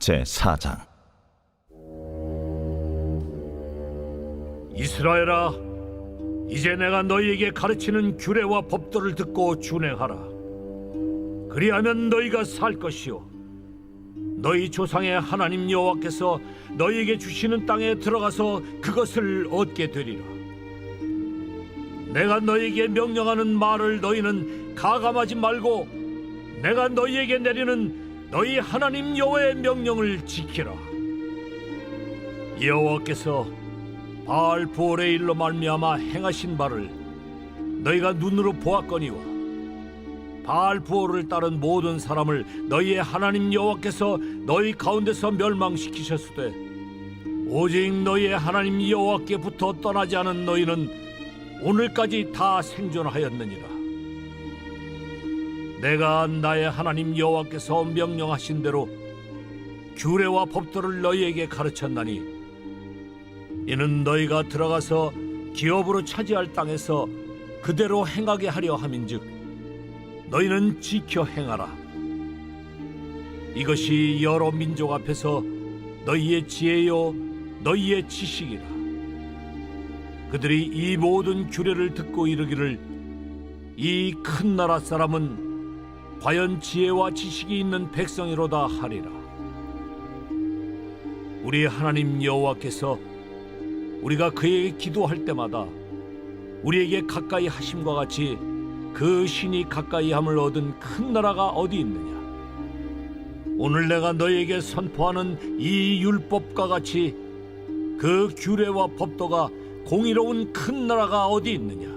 제4장. 이스라엘아, 이제 내가 너희에게 가르치는 규례와 법도를 듣고 준행하라. 그리하면 너희가 살 것이요 너희 조상의 하나님 여호와께서 너희에게 주시는 땅에 들어가서 그것을 얻게 되리라. 내가 너희에게 명령하는 말을 너희는 가감하지 말고 내가 너희에게 내리는 너희 하나님 여호와의 명령을 지키라. 여호와께서 바알브올의 일로 말미암아 행하신 바를 너희가 눈으로 보았거니와 바알브올을 따른 모든 사람을 너희의 하나님 여호와께서 너희 가운데서 멸망시키셨으되 오직 너희의 하나님 여호와께부터 떠나지 않은 너희는 오늘까지 다 생존하였느니라. 내가 나의 하나님 여호와께서 명령하신 대로 규례와 법도를 너희에게 가르쳤나니 이는 너희가 들어가서 기업으로 차지할 땅에서 그대로 행하게 하려 함인즉 너희는 지켜 행하라. 이것이 여러 민족 앞에서 너희의 지혜요 너희의 지식이라. 그들이 이 모든 규례를 듣고 이르기를 이 큰 나라 사람은 과연 지혜와 지식이 있는 백성이로다 하리라. 우리 하나님 여호와께서 우리가 그에게 기도할 때마다 우리에게 가까이 하심과 같이 그 신이 가까이 함을 얻은 큰 나라가 어디 있느냐? 오늘 내가 너희에게 선포하는 이 율법과 같이 그 규례와 법도가 공의로운 큰 나라가 어디 있느냐?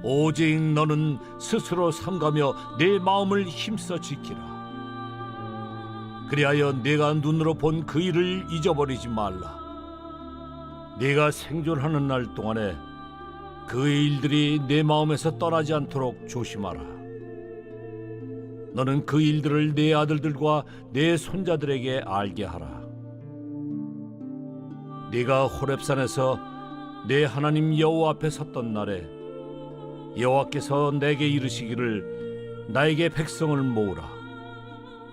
오직 너는 스스로 삼가며 내 마음을 힘써 지키라. 그리하여 네가 눈으로 본 그 일을 잊어버리지 말라. 네가 생존하는 날 동안에 그 일들이 내 마음에서 떠나지 않도록 조심하라. 너는 그 일들을 네 아들들과 네 손자들에게 알게 하라. 네가 호렙산에서 내 하나님 여호와 앞에 섰던 날에 여호와께서 내게 이르시기를 나에게 백성을 모으라.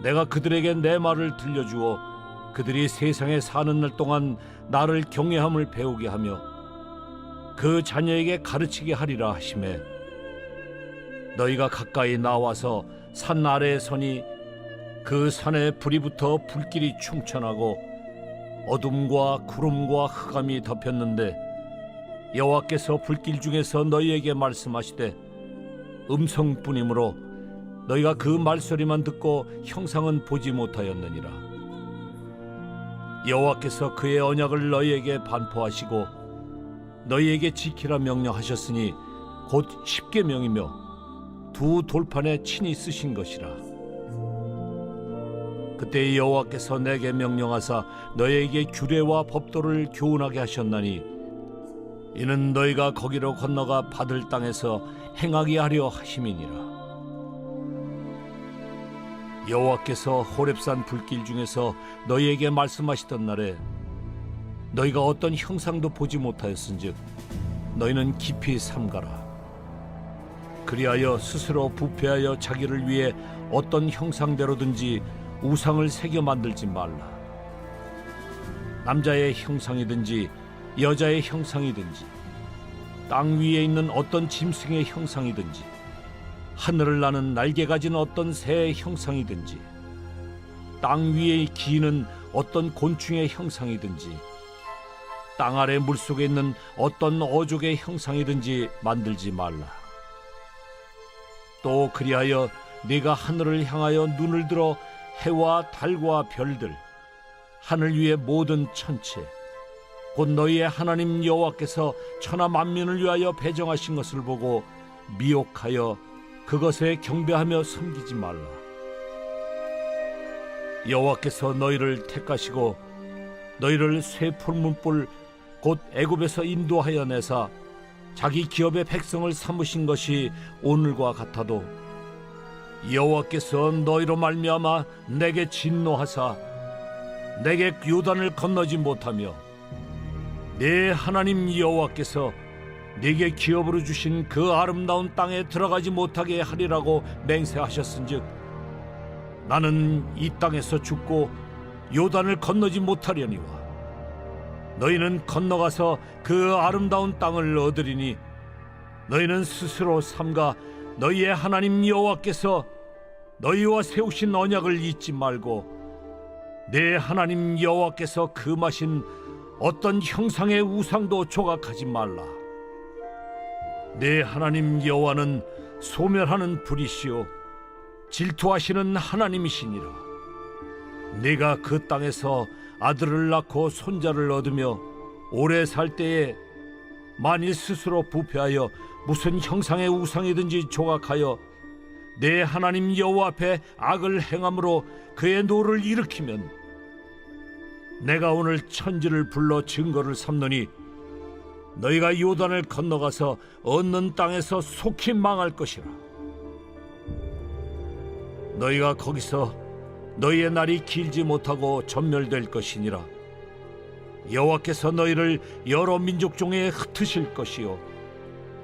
내가 그들에게 내 말을 들려주어 그들이 세상에 사는 날 동안 나를 경외함을 배우게 하며 그 자녀에게 가르치게 하리라 하시매 너희가 가까이 나와서 산 아래에 서니 그 산에 불이 붙어 불길이 충천하고 어둠과 구름과 흑암이 덮였는데 여호와께서 불길 중에서 너희에게 말씀하시되 음성뿐이므로 너희가 그 말소리만 듣고 형상은 보지 못하였느니라. 여호와께서 그의 언약을 너희에게 반포하시고 너희에게 지키라 명령하셨으니 곧 십계명이며 두 돌판에 친히 쓰신 것이라. 그때 여호와께서 내게 명령하사 너희에게 규례와 법도를 교훈하게 하셨나니 이는 너희가 거기로 건너가 받을 땅에서 행하게 하려 하심이니라. 여호와께서 호렙산 불길 중에서 너희에게 말씀하시던 날에 너희가 어떤 형상도 보지 못하였은즉 너희는 깊이 삼가라. 그리하여 스스로 부패하여 자기를 위해 어떤 형상대로든지 우상을 새겨 만들지 말라. 남자의 형상이든지 여자의 형상이든지 땅 위에 있는 어떤 짐승의 형상이든지 하늘을 나는 날개 가진 어떤 새의 형상이든지 땅 위에 기는 어떤 곤충의 형상이든지 땅 아래 물속에 있는 어떤 어족의 형상이든지 만들지 말라. 또 그리하여 네가 하늘을 향하여 눈을 들어 해와 달과 별들 하늘 위의 모든 천체 곧 너희의 하나님 여호와께서 천하 만민을 위하여 배정하신 것을 보고 미혹하여 그것에 경배하며 섬기지 말라. 여호와께서 너희를 택하시고 너희를 쇠 풀문불 곧 애굽에서 인도하여 내사 자기 기업의 백성을 삼으신 것이 오늘과 같아도 여호와께서 너희로 말미암아 내게 진노하사 내게 요단을 건너지 못하며 내 하나님 여호와께서 네게 기업으로 주신 그 아름다운 땅에 들어가지 못하게 하리라고 맹세하셨은즉 나는 이 땅에서 죽고 요단을 건너지 못하려니와 너희는 건너가서 그 아름다운 땅을 얻으리니 너희는 스스로 삼가 너희의 하나님 여호와께서 너희와 세우신 언약을 잊지 말고 내 하나님 여호와께서 금하신 어떤 형상의 우상도 조각하지 말라. 내 하나님 여호와는 소멸하는 불이시요 질투하시는 하나님이시니라. 네가 그 땅에서 아들을 낳고 손자를 얻으며 오래 살 때에 만일 스스로 부패하여 무슨 형상의 우상이든지 조각하여 내 하나님 여호와 앞에 악을 행함으로 그의 노를 일으키면 내가 오늘 천지를 불러 증거를 삼노니 너희가 요단을 건너가서 얻는 땅에서 속히 망할 것이라. 너희가 거기서 너희의 날이 길지 못하고 전멸될 것이니라. 여호와께서 너희를 여러 민족 중에 흩으실 것이요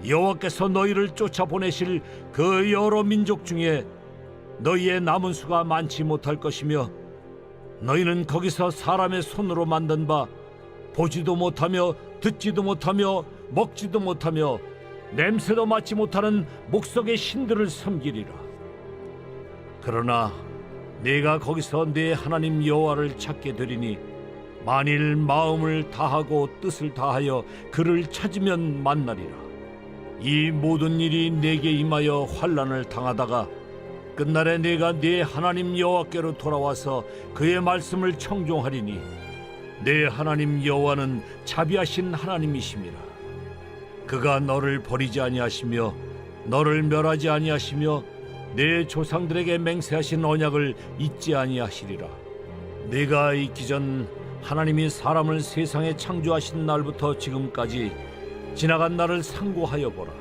여호와께서 너희를 쫓아보내실 그 여러 민족 중에 너희의 남은 수가 많지 못할 것이며 너희는 거기서 사람의 손으로 만든 바 보지도 못하며 듣지도 못하며 먹지도 못하며 냄새도 맡지 못하는 목석의 신들을 섬기리라. 그러나 네가 거기서 네 하나님 여호와를 찾게 되리니 만일 마음을 다하고 뜻을 다하여 그를 찾으면 만나리라. 이 모든 일이 내게 임하여 환난을 당하다가 끝날에 내가 네 하나님 여호와께로 돌아와서 그의 말씀을 청종하리니 내 하나님 여호와는 자비하신 하나님이심이라. 그가 너를 버리지 아니하시며 너를 멸하지 아니하시며 내 조상들에게 맹세하신 언약을 잊지 아니하시리라. 네가 있기 전 하나님이 사람을 세상에 창조하신 날부터 지금까지 지나간 날을 상고하여 보라.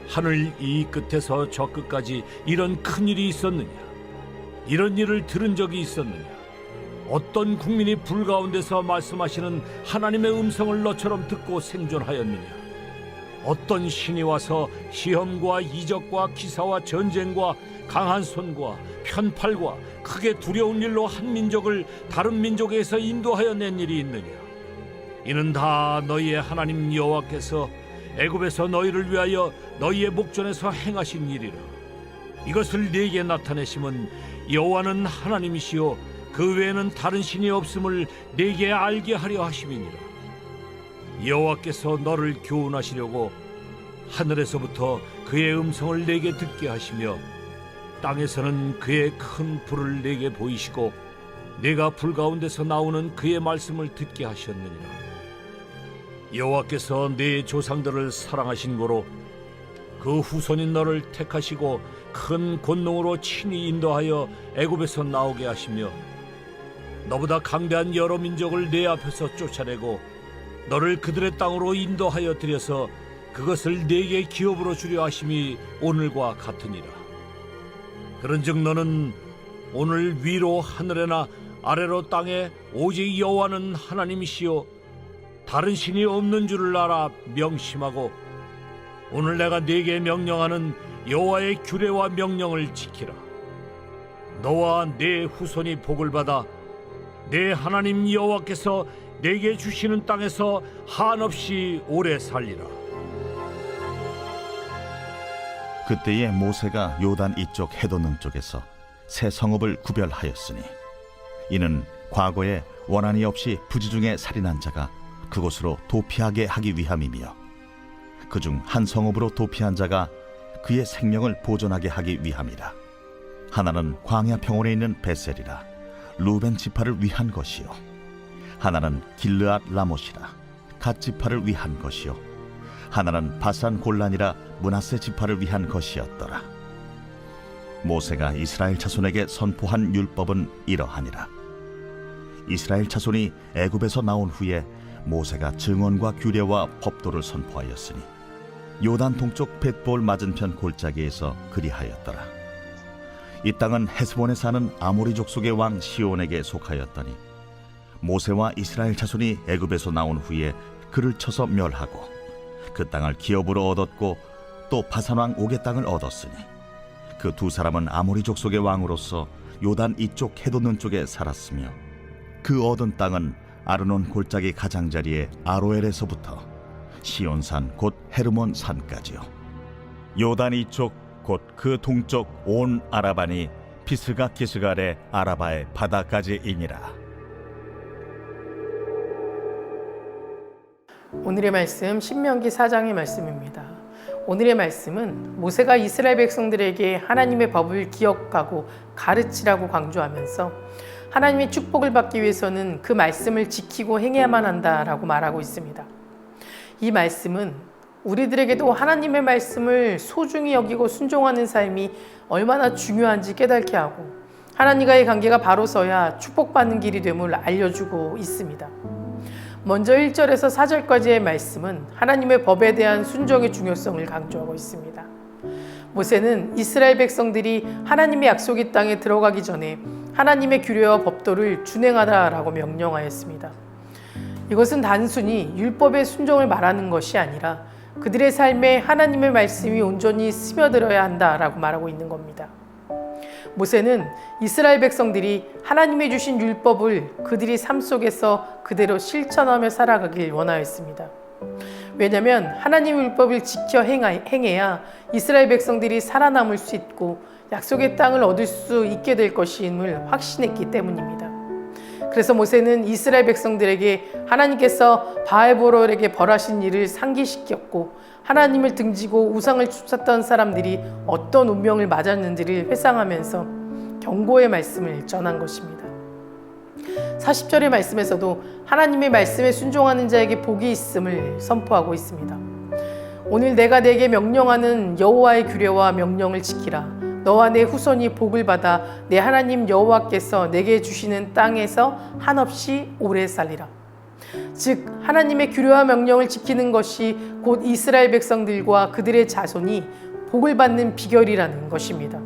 하늘 이 끝에서 저 끝까지 이런 큰 일이 있었느냐? 이런 일을 들은 적이 있었느냐? 어떤 국민이 불 가운데서 말씀하시는 하나님의 음성을 너처럼 듣고 생존하였느냐? 어떤 신이 와서 시험과 이적과 기사와 전쟁과 강한 손과 편팔과 크게 두려운 일로 한 민족을 다른 민족에서 인도하여 낸 일이 있느냐? 이는 다 너희의 하나님 여호와께서 애굽에서 너희를 위하여 너희의 목전에서 행하신 일이라. 이것을 네게 나타내심은 여호와는 하나님이시요 그 외에는 다른 신이 없음을 네게 알게 하려 하심이니라. 여호와께서 너를 교훈하시려고 하늘에서부터 그의 음성을 내게 듣게 하시며 땅에서는 그의 큰 불을 내게 보이시고 내가 불 가운데서 나오는 그의 말씀을 듣게 하셨느니라. 여호와께서 네 조상들을 사랑하신 고로 그 후손인 너를 택하시고 큰 권능으로 친히 인도하여 애굽에서 나오게 하시며 너보다 강대한 여러 민족을 내 앞에서 쫓아내고 너를 그들의 땅으로 인도하여 들여서 그것을 네게 기업으로 주려 하심이 오늘과 같으니라. 그런즉 너는 오늘 위로 하늘에나 아래로 땅에 오직 여호와는 하나님이시요 다른 신이 없는 줄을 알아 명심하고 오늘 내가 네게 명령하는 여호와의 규례와 명령을 지키라. 너와 네 후손이 복을 받아 내 하나님 여호와께서 내게 주시는 땅에서 한없이 오래 살리라. 그때에 모세가 요단 이쪽 해돋는 쪽에서 새 성읍을 구별하였으니 이는 과거에 원한이 없이 부지 중에 살인한 자가 그곳으로 도피하게 하기 위함이며 그중 한 성읍으로 도피한 자가 그의 생명을 보존하게 하기 위함이라. 하나는 광야 평원에 있는 베셀이라 루벤 지파를 위한 것이요 하나는 길르앗 라못이라 갓 지파를 위한 것이요 하나는 바산 골란이라 므낫세 지파를 위한 것이었더라. 모세가 이스라엘 자손에게 선포한 율법은 이러하니라. 이스라엘 자손이 애굽에서 나온 후에 모세가 증언과 규례와 법도를 선포하였으니 요단 동쪽 벳볼 맞은편 골짜기에서 그리하였더라. 이 땅은 헤스본에 사는 아모리 족속의 왕 시온에게 속하였더니 모세와 이스라엘 자손이 애굽에서 나온 후에 그를 쳐서 멸하고 그 땅을 기업으로 얻었고 또 바산 왕 옥의 땅을 얻었으니 그 두 사람은 아모리 족속의 왕으로서 요단 이쪽 해돋는 쪽에 살았으며 그 얻은 땅은 아르논 골짜기 가장자리의 아로엘에서부터 시온산 곧 헤르몬 산까지요. 요단 이쪽 곧 그 동쪽 온 아라반이 비스가 기스갈의 아라바의 바다까지이니라. 오늘의 말씀 신명기 4장의 말씀입니다. 오늘의 말씀은 모세가 이스라엘 백성들에게 하나님의 법을 기억하고 가르치라고 강조하면서 하나님의 축복을 받기 위해서는 그 말씀을 지키고 행해야만 한다라고 말하고 있습니다. 이 말씀은 우리들에게도 하나님의 말씀을 소중히 여기고 순종하는 삶이 얼마나 중요한지 깨닫게 하고 하나님과의 관계가 바로 서야 축복받는 길이 됨을 알려주고 있습니다. 먼저 1절에서 4절까지의 말씀은 하나님의 법에 대한 순종의 중요성을 강조하고 있습니다. 모세는 이스라엘 백성들이 하나님의 약속의 땅에 들어가기 전에 하나님의 규례와 법도를 준행하라라고 명령하였습니다. 이것은 단순히 율법의 순종을 말하는 것이 아니라 그들의 삶에 하나님의 말씀이 온전히 스며들어야 한다라고 말하고 있는 겁니다. 모세는 이스라엘 백성들이 하나님이 주신 율법을 그들이 삶 속에서 그대로 실천하며 살아가길 원하였습니다. 왜냐하면 하나님의 율법을 지켜 행해야 이스라엘 백성들이 살아남을 수 있고 약속의 땅을 얻을 수 있게 될 것임을 확신했기 때문입니다. 그래서 모세는 이스라엘 백성들에게 하나님께서 바알보롤에게 벌하신 일을 상기시켰고 하나님을 등지고 우상을 쫓았던 사람들이 어떤 운명을 맞았는지를 회상하면서 경고의 말씀을 전한 것입니다. 40절의 말씀에서도 하나님의 말씀에 순종하는 자에게 복이 있음을 선포하고 있습니다. 오늘 내가 내게 명령하는 여호와의 규례와 명령을 지키라. 너와 내 후손이 복을 받아 내 하나님 여호와께서 내게 주시는 땅에서 한없이 오래 살리라. 즉 하나님의 규례와 명령을 지키는 것이 곧 이스라엘 백성들과 그들의 자손이 복을 받는 비결이라는 것입니다.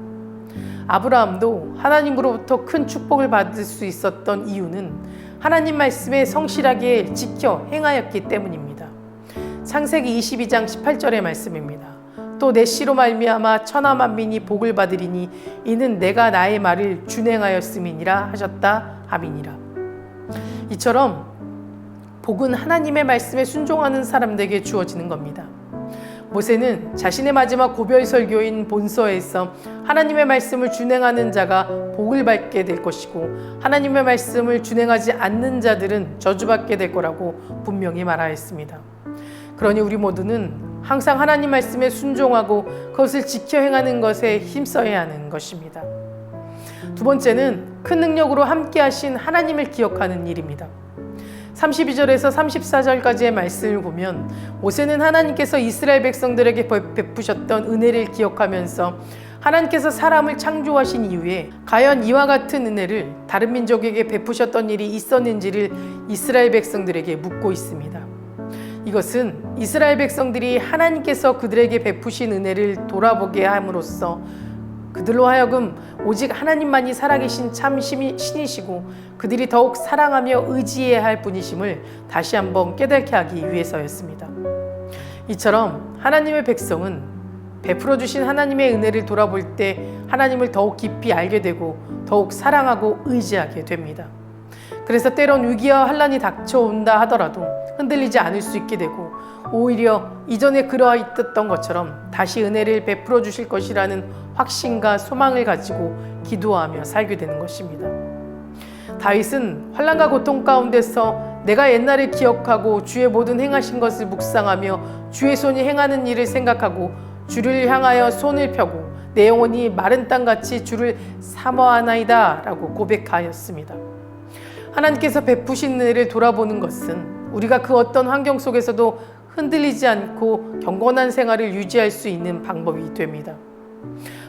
아브라함도 하나님으로부터 큰 축복을 받을 수 있었던 이유는 하나님 말씀에 성실하게 지켜 행하였기 때문입니다. 창세기 22장 18절의 말씀입니다. 또 내 씨로 말미암아 천하 만민이 복을 받으리니 이는 내가 나의 말을 준행하였음이니라 하셨다 함이니라. 이처럼 복은 하나님의 말씀에 순종하는 사람들에게 주어지는 겁니다. 모세는 자신의 마지막 고별 설교인 본서에서 하나님의 말씀을 준행하는 자가 복을 받게 될 것이고 하나님의 말씀을 준행하지 않는 자들은 저주받게 될 거라고 분명히 말하였습니다. 그러니 우리 모두는 항상 하나님 말씀에 순종하고 그것을 지켜 행하는 것에 힘써야 하는 것입니다. 두 번째는 큰 능력으로 함께 하신 하나님을 기억하는 일입니다. 32절에서 34절까지의 말씀을 보면 모세는 하나님께서 이스라엘 백성들에게 베푸셨던 은혜를 기억하면서 하나님께서 사람을 창조하신 이후에 과연 이와 같은 은혜를 다른 민족에게 베푸셨던 일이 있었는지를 이스라엘 백성들에게 묻고 있습니다. 이것은 이스라엘 백성들이 하나님께서 그들에게 베푸신 은혜를 돌아보게 함으로써 그들로 하여금 오직 하나님만이 살아계신 참 신이시고 그들이 더욱 사랑하며 의지해야 할 분이심을 다시 한번 깨닫게 하기 위해서였습니다. 이처럼 하나님의 백성은 베풀어 주신 하나님의 은혜를 돌아볼 때 하나님을 더욱 깊이 알게 되고 더욱 사랑하고 의지하게 됩니다. 그래서 때론 위기와 환난이 닥쳐온다 하더라도 흔들리지 않을 수 있게 되고 오히려 이전에 그러했던 것처럼 다시 은혜를 베풀어 주실 것이라는 확신과 소망을 가지고 기도하며 살게 되는 것입니다. 다윗은 환난과 고통 가운데서 내가 옛날을 기억하고 주의 모든 행하신 것을 묵상하며 주의 손이 행하는 일을 생각하고 주를 향하여 손을 펴고 내 영혼이 마른 땅같이 주를 사모하나이다 라고 고백하였습니다. 하나님께서 베푸신 은혜를 돌아보는 것은 우리가 그 어떤 환경 속에서도 흔들리지 않고 경건한 생활을 유지할 수 있는 방법이 됩니다.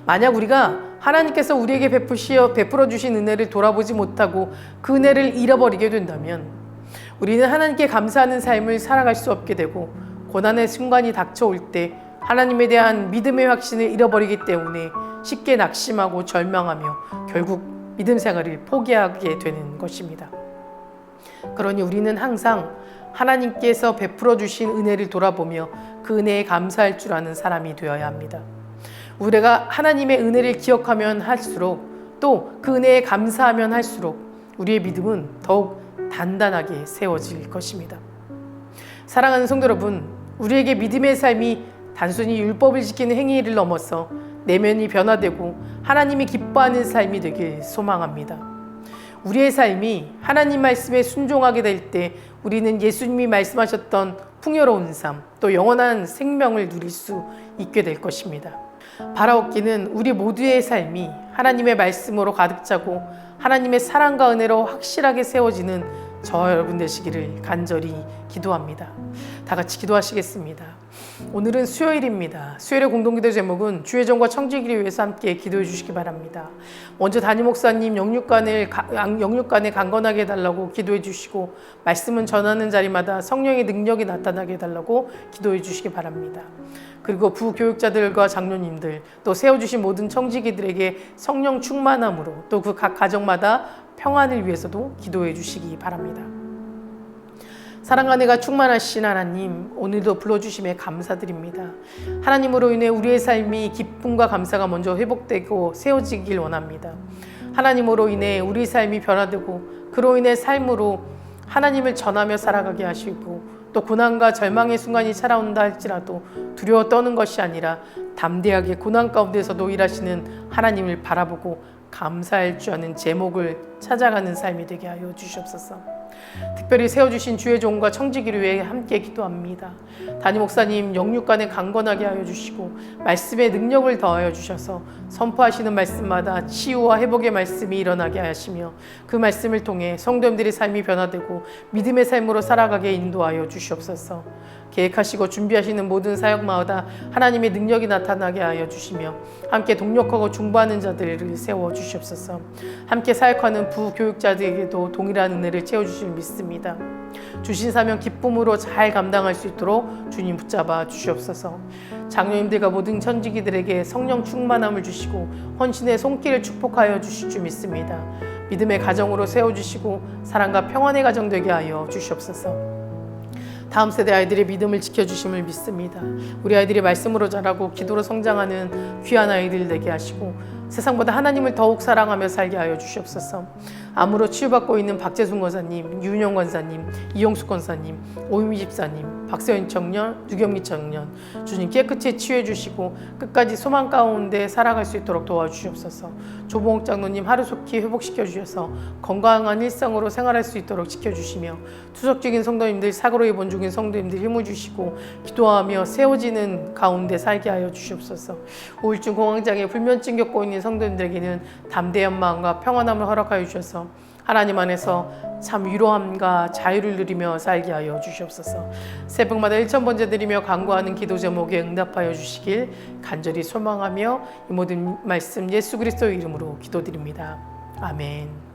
만약 우리가 하나님께서 우리에게 베풀어 주신 은혜를 돌아보지 못하고 그 은혜를 잃어버리게 된다면 우리는 하나님께 감사하는 삶을 살아갈 수 없게 되고 고난의 순간이 닥쳐올 때 하나님에 대한 믿음의 확신을 잃어버리기 때문에 쉽게 낙심하고 절망하며 결국 믿음 생활을 포기하게 되는 것입니다. 그러니 우리는 항상 하나님께서 베풀어 주신 은혜를 돌아보며 그 은혜에 감사할 줄 아는 사람이 되어야 합니다. 우리가 하나님의 은혜를 기억하면 할수록 또 그 은혜에 감사하면 할수록 우리의 믿음은 더욱 단단하게 세워질 것입니다. 사랑하는 성도 여러분, 우리에게 믿음의 삶이 단순히 율법을 지키는 행위를 넘어서 내면이 변화되고 하나님이 기뻐하는 삶이 되길 소망합니다. 우리의 삶이 하나님 말씀에 순종하게 될 때 우리는 예수님이 말씀하셨던 풍요로운 삶, 또 영원한 생명을 누릴 수 있게 될 것입니다. 바라옵기는 우리 모두의 삶이 하나님의 말씀으로 가득 차고 하나님의 사랑과 은혜로 확실하게 세워지는 저와 여러분 되시기를 간절히 기도합니다. 다 같이 기도하시겠습니다. 오늘은 수요일입니다. 수요일의 공동기도 제목은 주의 정과 청지기를 위해서 함께 기도해 주시기 바랍니다. 먼저 담임 목사님 영육간에 강건하게 해달라고 기도해 주시고, 말씀은 전하는 자리마다 성령의 능력이 나타나게 해달라고 기도해 주시기 바랍니다. 그리고 부교육자들과 장로님들, 또 세워주신 모든 청지기들에게 성령 충만함으로 또 그 각 가정마다 평안을 위해서도 기도해 주시기 바랍니다. 사랑과 은혜가 충만하신 하나님, 오늘도 불러주심에 감사드립니다. 하나님으로 인해 우리의 삶이 기쁨과 감사가 먼저 회복되고 세워지길 원합니다. 하나님으로 인해 우리 삶이 변화되고 그로 인해 삶으로 하나님을 전하며 살아가게 하시고, 또 고난과 절망의 순간이 찾아온다 할지라도 두려워 떠는 것이 아니라 담대하게 고난 가운데서도 일하시는 하나님을 바라보고 감사할 줄 아는 제목을 찾아가는 삶이 되게 하여 주시옵소서. 특별히 세워주신 주의 종과 청지기를 위해 함께 기도합니다. 담임 목사님 영육간에 강건하게 하여 주시고 말씀의 능력을 더하여 주셔서 선포하시는 말씀마다 치유와 회복의 말씀이 일어나게 하시며 그 말씀을 통해 성도님들의 삶이 변화되고 믿음의 삶으로 살아가게 인도하여 주시옵소서. 계획하시고 준비하시는 모든 사역마다 하나님의 능력이 나타나게 하여 주시며 함께 동력하고 중보하는 자들을 세워 주시옵소서. 함께 사역하는 부교육자들에게도 동일한 은혜를 채워주실 믿습니다. 주신 사명 기쁨으로 잘 감당할 수 있도록 주님 붙잡아 주시옵소서. 장로님들과 모든 천지기들에게 성령 충만함을 주시고 헌신의 손길을 축복하여 주실 줄 믿습니다. 믿음의 가정으로 세워주시고 사랑과 평안의 가정 되게 하여 주시옵소서. 다음 세대 아이들의 믿음을 지켜주심을 믿습니다. 우리 아이들이 말씀으로 자라고 기도로 성장하는 귀한 아이들 되게 하시고 세상보다 하나님을 더욱 사랑하며 살게 하여 주시옵소서. 암으로 치유받고 있는 박재순 권사님, 유은영 권사님, 이용숙 권사님, 오유미 집사님, 박세현 청년, 유경미 청년, 주님 깨끗이 치유해 주시고 끝까지 소망 가운데 살아갈 수 있도록 도와주시옵소서. 조봉옥 장로님 하루속히 회복시켜 주셔서 건강한 일상으로 생활할 수 있도록 지켜주시며 투석적인 성도님들, 사고로 입원 중인 성도님들 힘을 주시고 기도하며 세워지는 가운데 살게 하여 주시옵소서. 우울증 공황장애 불면증 겪고 있는 성도님들에게는 담대한 마음과 평안함을 허락하여 주셔서 하나님 안에서 참 위로함과 자유를 누리며 살게 하여 주시옵소서. 새벽마다 1000번째 드리며 간구하는 기도 제목에 응답하여 주시길 간절히 소망하며 이 모든 말씀 예수 그리스도의 이름으로 기도드립니다. 아멘.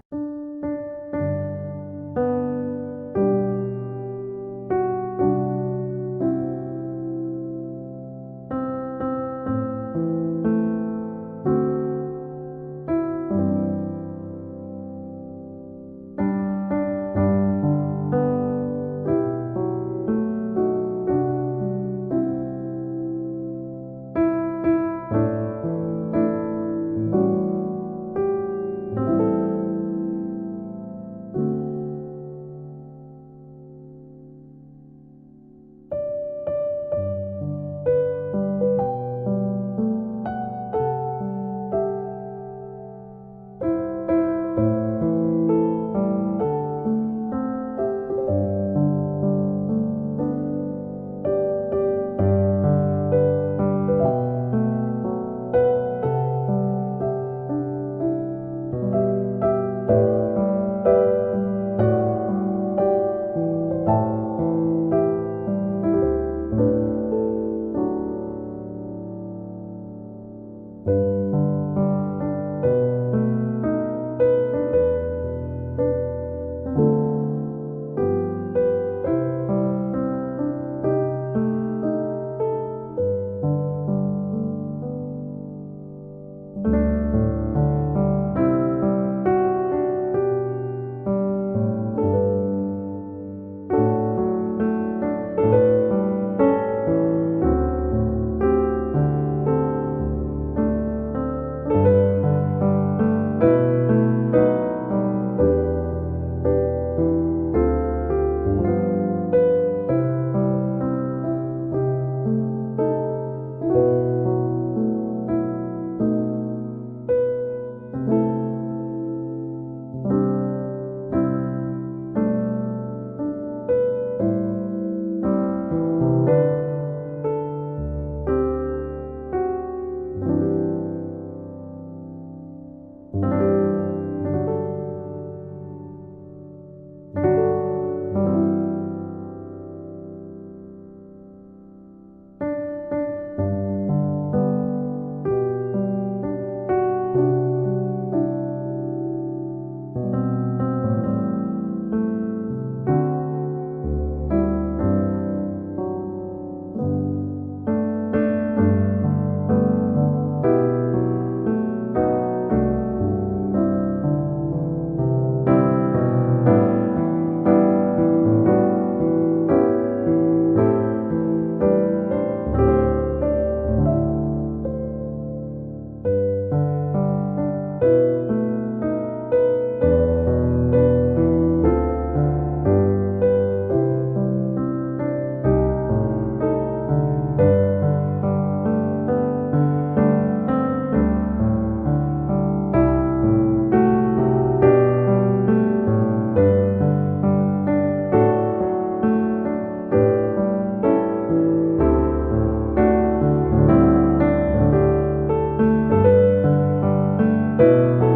감사합니다.